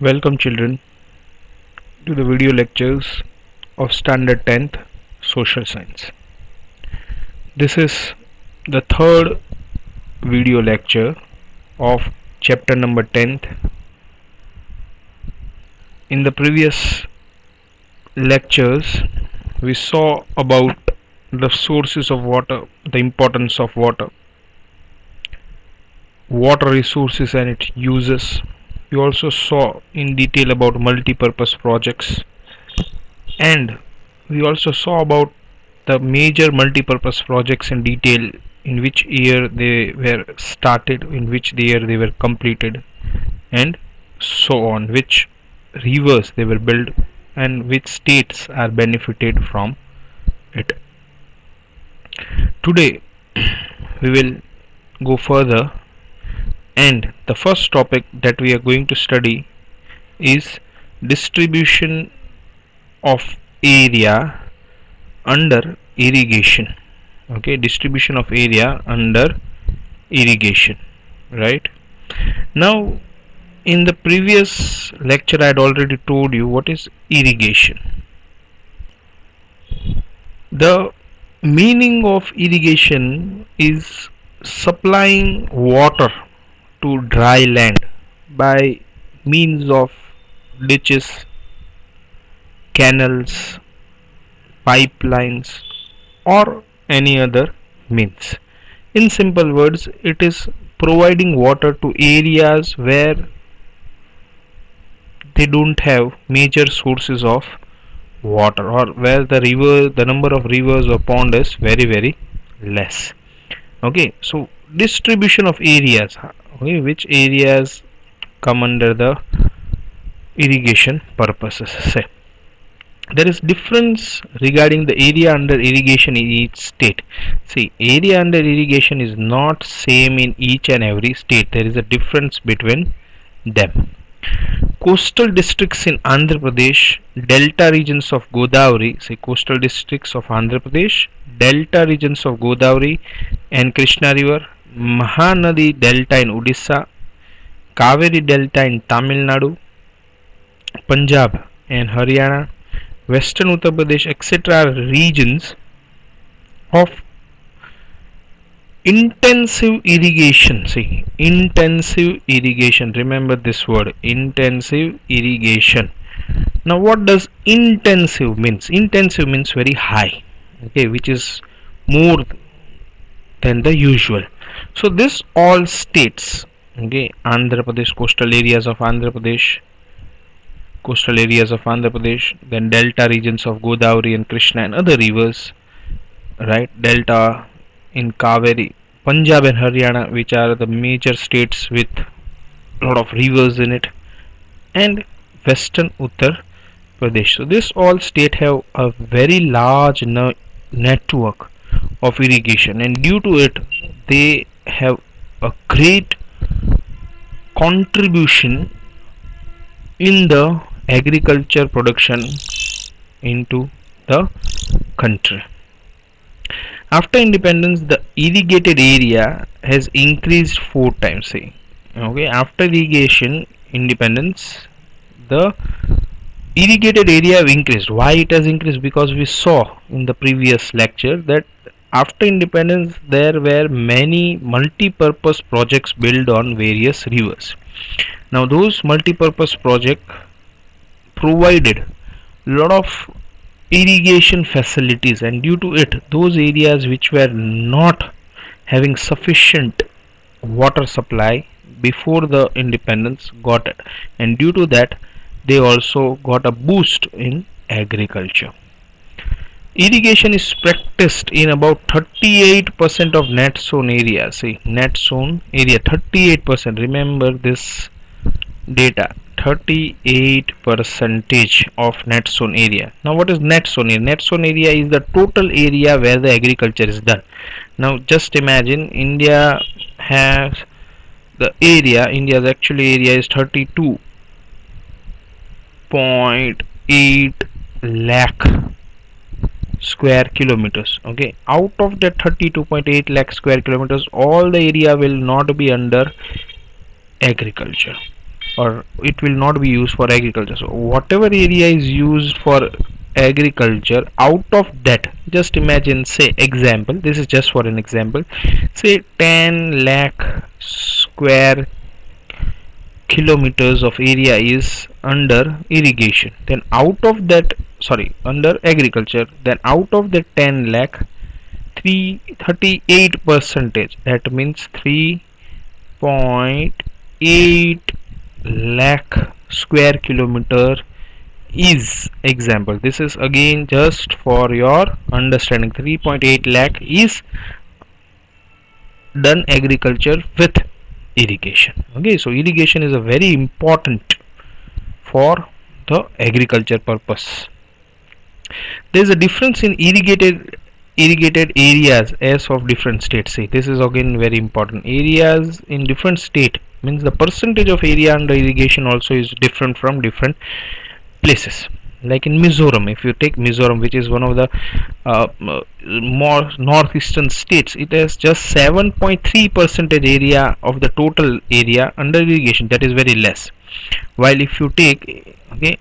Welcome children to the video lectures of Standard 10th Social Science. This is the third video lecture of chapter number 10th. In the previous lectures we saw about the sources of water, the importance of water resources and its uses. We also saw in detail about multi-purpose projects, and we also saw about the major multi-purpose projects in detail, in which year they were started, in which year they were completed, and so on, which rivers they were built and which states are benefited from it. Today we will go further, and the first topic that we are going to study is distribution of area under irrigation. Okay, distribution of area under irrigation. Right now, in the previous lecture I had already told you what is irrigation. The meaning of irrigation is supplying water to dry land by means of ditches, canals, pipelines, or any other means. In simple words, it is providing water to areas where they don't have major sources of water, or where the number of rivers or pond is very less. Okay, so distribution of areas, okay, which areas come under the irrigation purposes. Say there is difference regarding the area under irrigation in each state. See, area under irrigation is not same in each and every state. There is a difference between them. Coastal districts in Andhra Pradesh, delta regions of Godavari, say coastal districts of Andhra Pradesh, delta regions of Godavari and Krishna River, Mahanadi delta in Odisha, Kaveri delta in Tamil Nadu, Punjab and Haryana, Western Uttar Pradesh, etc. are regions of intensive irrigation. See, intensive irrigation, remember this word, intensive irrigation. Now what does intensive means? Intensive means very high, okay, which is more than the usual. So this all states, okay, Andhra Pradesh, coastal areas of Andhra Pradesh, then delta regions of Godavari and Krishna and other rivers, right? Delta in Kaveri, Punjab and Haryana, which are the major states with a lot of rivers in it, and Western Uttar Pradesh. So this all state have a very large network of irrigation, and due to it they have a great contribution in the agriculture production into the country. After independence, the irrigated area has increased 4 times. See, okay, after irrigation independence, the irrigated area have increased. Why it has increased? Because we saw in the previous lecture that after independence there were many multi-purpose projects built on various rivers. Now those multi-purpose projects provided lot of irrigation facilities, and due to it those areas which were not having sufficient water supply before the independence got it, and due to that they also got a boost in agriculture. Irrigation is practiced in about 38% of net sown area. See, net sown area 38%, remember this data, 38% of net sown area. Now what is net sown area? Net sown area is the total area where the agriculture is done. Now just imagine India has the area, India's actually area is 32.8 lakh square kilometers. Okay, out of that 32.8 lakh square kilometers, all the area will not be under agriculture. or it will not be used for agriculture. So whatever area is used for agriculture, out of that, just imagine, say example, this is just for an example, say 10 lakh square kilometers of area is under irrigation, then out of that, sorry, under agriculture, then out of the 10 lakh, 338 percentage, that means 3.8 lakh square kilometer is example. This is again just for your understanding. 3.8 lakh is done agriculture with irrigation. Okay, so irrigation is a very important for the agriculture purpose. There is a difference in irrigated areas as of different states. See, this is again very important. Areas in different state means the percentage of area under irrigation also is different from different places. Like in Mizoram, if you take Mizoram, which is one of the more northeastern states, it has just 7.3 percentage area of the total area under irrigation. That is very less. While if you take, okay,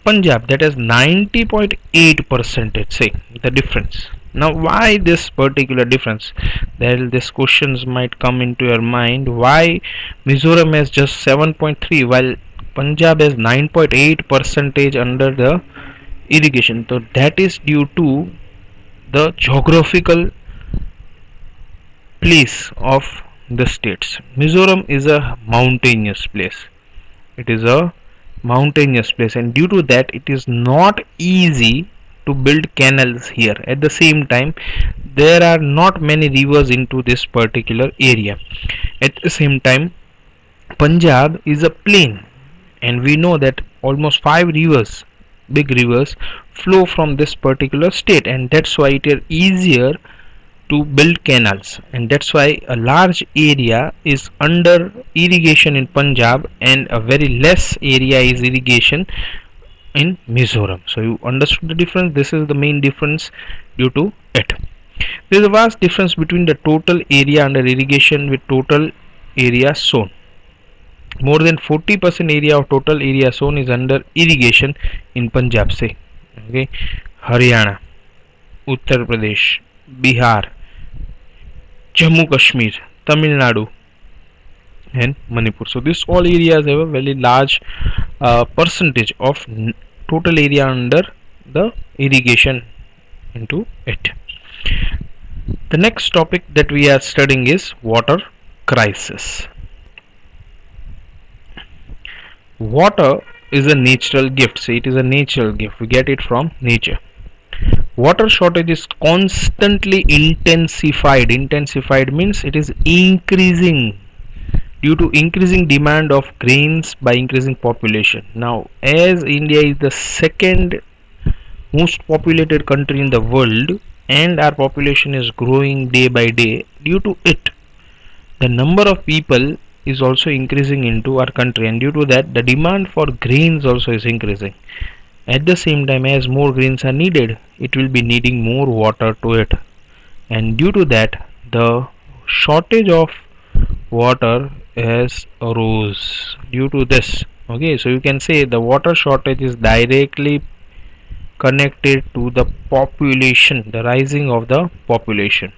Punjab, that has 90.8 percentage, say the difference. Now why this particular difference? This questions might come into your mind. Why Mizoram has just 7.3 while Punjab has 9.8 percentage under the irrigation? So that is due to the geographical place of the states. Mizoram is a mountainous place. It is a mountainous place, and due to that it is not easy to build canals here. At the same time, there are not many rivers into this particular area. At the same time, Punjab is a plain, and we know that almost 5 rivers, big rivers, flow from this particular state, and that's why it is easier to build canals, and that's why a large area is under irrigation in Punjab and a very less area is irrigation in Mizoram. So you understood the difference. This is the main difference due to it. There is a vast difference between the total area under irrigation with total area sown. More than 40% area of total area sown is under irrigation in Punjab, say, okay, Haryana, Uttar Pradesh, Bihar, Jammu Kashmir, Tamil Nadu, and Manipur. So these all areas have a very large percentage of total area under the irrigation into it. The next topic that we are studying is water crisis. Water is a natural gift. See, it is a natural gift. We get it from nature. Water shortage is constantly intensified. Intensified means it is increasing due to increasing demand of grains by increasing population. Now, as India is the second most populated country in the world and our population is growing day by day, due to it, the number of people is also increasing into our country, and due to that, the demand for grains also is increasing. At the same time, as more grains are needed, it will be needing more water to it, and due to that, the shortage of water has arose due to this. Okay, so you can say the water shortage is directly connected to the population, the rising of the population.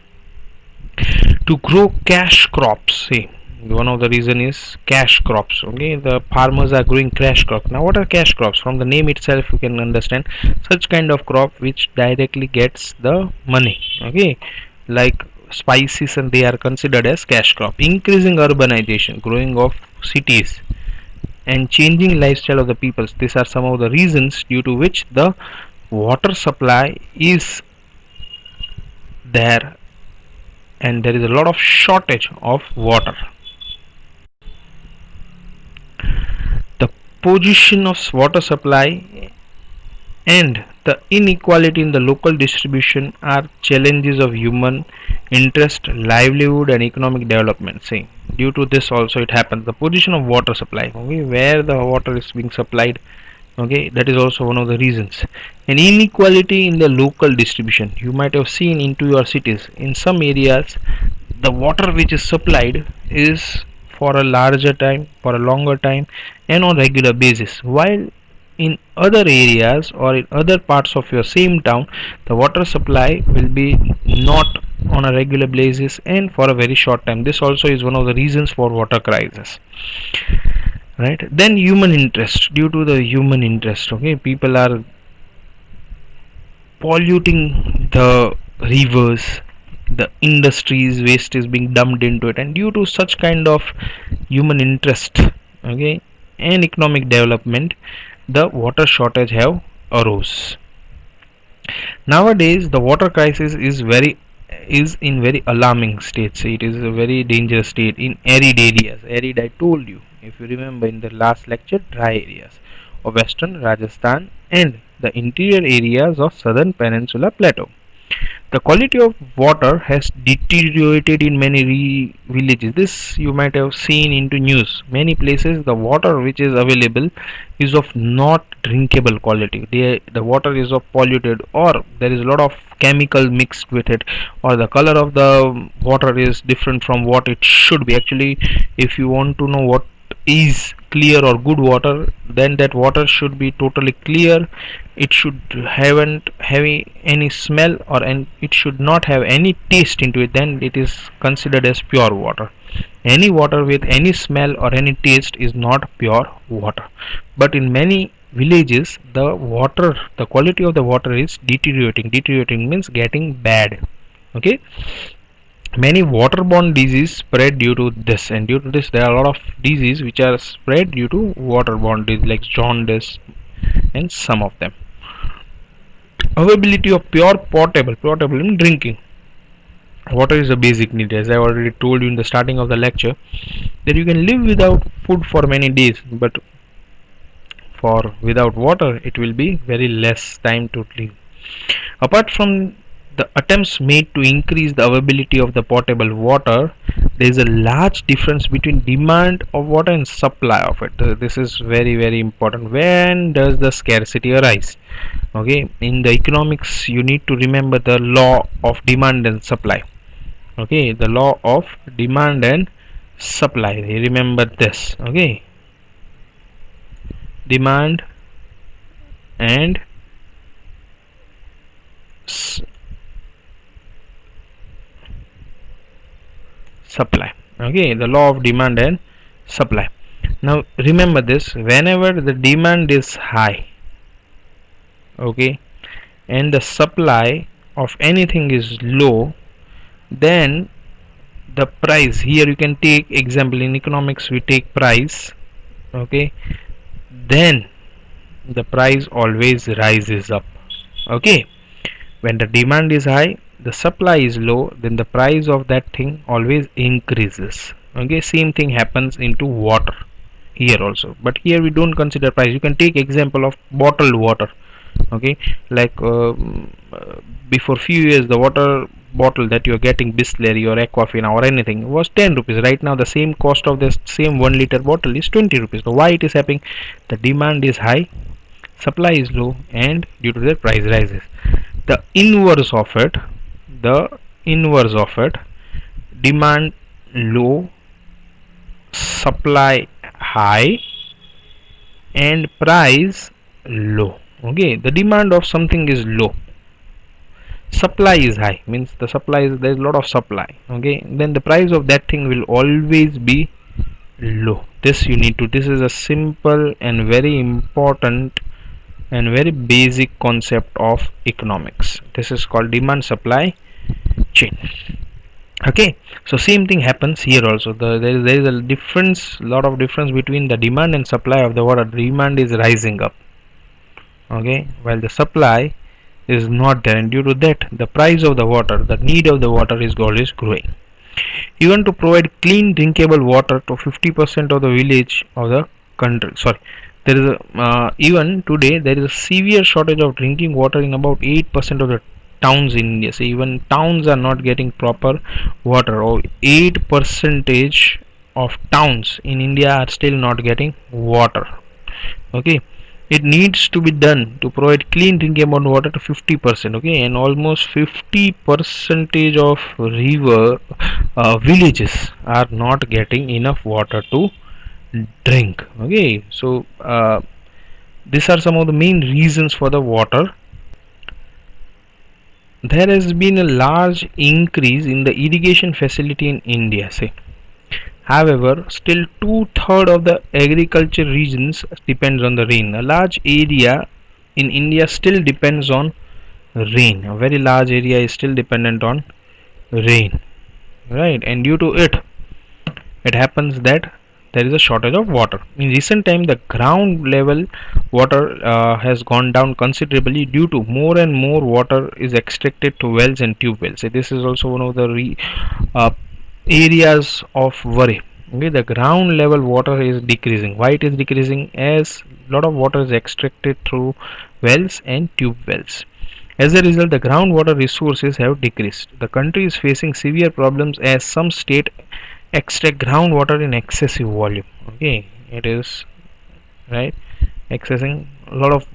To grow cash crops, see, one of the reason is cash crops. Okay, the farmers are growing cash crops. Now what are cash crops? From the name itself you can understand such kind of crop which directly gets the money. Okay, like spices, and they are considered as cash crop. Increasing urbanization, growing of cities, and changing lifestyle of the peoples, these are some of the reasons due to which the water supply is there and there is a lot of shortage of water. The position of water supply and the inequality in the local distribution are challenges of human interest, livelihood, and economic development. See, due to this also it happens. The position of water supply, okay, where the water is being supplied, okay, that is also one of the reasons. And inequality in the local distribution, you might have seen into your cities. In some areas, the water which is supplied is for a larger time, for a longer time, and on regular basis. While in other areas or in other parts of your same town, the water supply will be not on a regular basis and for a very short time. This also is one of the reasons for water crisis, right? Then human interest. Due to the human interest, okay, people are polluting the rivers, the industries waste is being dumped into it, and due to such kind of human interest, okay, and economic development, the water shortage have arose. Nowadays the water crisis is in very alarming states. It is a very dangerous state in arid areas. Arid, I told you, if you remember in the last lecture, dry areas of western Rajasthan and the interior areas of southern peninsula plateau. The quality of water has deteriorated in many villages. This you might have seen into news. Many places the water which is available is of not drinkable quality. The water is of polluted, or there is a lot of chemical mixed with it, or the color of the water is different from what it should be. Actually, if you want to know what is clear or good water, then that water should be totally clear. It should haven't have any smell, or and it should not have any taste into it. Then it is considered as pure water. Any water with any smell or any taste is not pure water. But in many villages, the quality of the water is deteriorating means getting bad. Okay, many waterborne diseases spread due to this, and due to this there are a lot of diseases which are spread due to waterborne disease like jaundice and some of them. Availability of pure potable in drinking water is a basic need. As I already told you in the starting of the lecture, that you can live without food for many days, but for without water it will be very less time to live. Apart from the attempts made to increase the availability of the potable water, there is a large difference between demand of water and supply of it. This is very important. When does the scarcity arise? Okay, in the economics you need to remember the law of demand and supply. Okay, the law of demand and supply. Remember this. Okay, demand and supply. Okay, the law of demand and supply. Now remember this, whenever the demand is high, okay, and the supply of anything is low, then the price, here you can take example in economics, we take price, okay, then the price always rises up. Okay, when the demand is high, the supply is low, then the price of that thing always increases. Okay, same thing happens into water here also, but here we don't consider price. You can take example of bottled water. Okay, like before few years the water bottle that you are getting, Bisleri or Aquafina or anything, was 10 rupees. Right now the same cost of this same 1 liter bottle is 20 rupees. So why it is happening? The demand is high, supply is low, and due to that price rises. The inverse of it, the inverse of it, demand low, supply high, and price low. Okay, the demand of something is low, supply is high, means the supply is, there is a lot of supply. Okay, then the price of that thing will always be low. This you need to, this is a simple and very important and very basic concept of economics. This is called demand supply chain. Okay, so same thing happens here also. There is a difference, lot of difference between the demand and supply of the water. Demand is rising up, okay, while the supply is not there, and due to that the price of the water, the need of the water is always growing. Even to provide clean drinkable water to 50% of the village of the country, sorry, there is a, even today there is a severe shortage of drinking water in about 8% of the towns in India. So even towns are not getting proper water, or 8% of towns in India are still not getting water. Okay, it needs to be done to provide clean drinking water to 50%. Okay, and almost 50 percentage of river villages are not getting enough water to drink. Okay, so these are some of the main reasons for the water. There has been a large increase in the irrigation facility in India, say. However, still two-thirds of the agriculture regions depends on the rain. A large area in India still depends on rain. A very large area is still dependent on rain, right? And due to it, it happens that there is a shortage of water. In recent time, the ground level water has gone down considerably due to more and more water is extracted to wells and tube wells. So this is also one of the uh, areas of worry. Okay, the ground level water is decreasing. Why it is decreasing? As a lot of water is extracted through wells and tube wells. As a result, the groundwater resources have decreased. The country is facing severe problems as some states extract groundwater in excessive volume. Okay, it is right accessing a lot of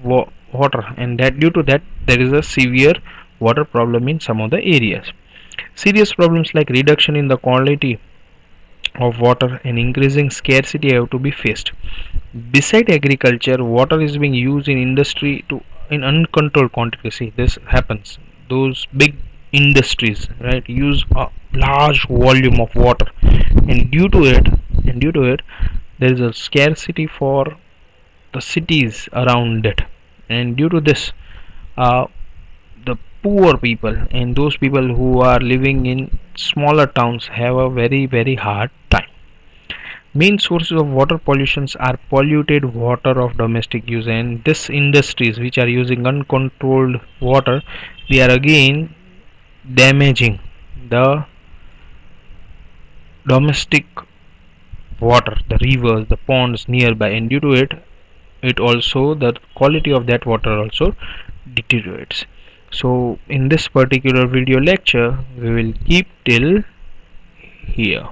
water, and that due to that there is a severe water problem in some of the areas. Serious problems like reduction in the quality of water and increasing scarcity have to be faced. Beside agriculture, water is being used in industry to in uncontrolled quantity. See, this happens. Those big industries, right, use a large volume of water, and due to it, there is a scarcity for the cities around it, and due to this, uh, the poor people and those people who are living in smaller towns have a very hard time. Main sources of water pollutions are polluted water of domestic use, and this industries which are using uncontrolled water, they are again damaging the domestic water, the rivers, the ponds nearby, and due to it, it also the quality of that water also deteriorates. So in this particular video lecture we will keep till here.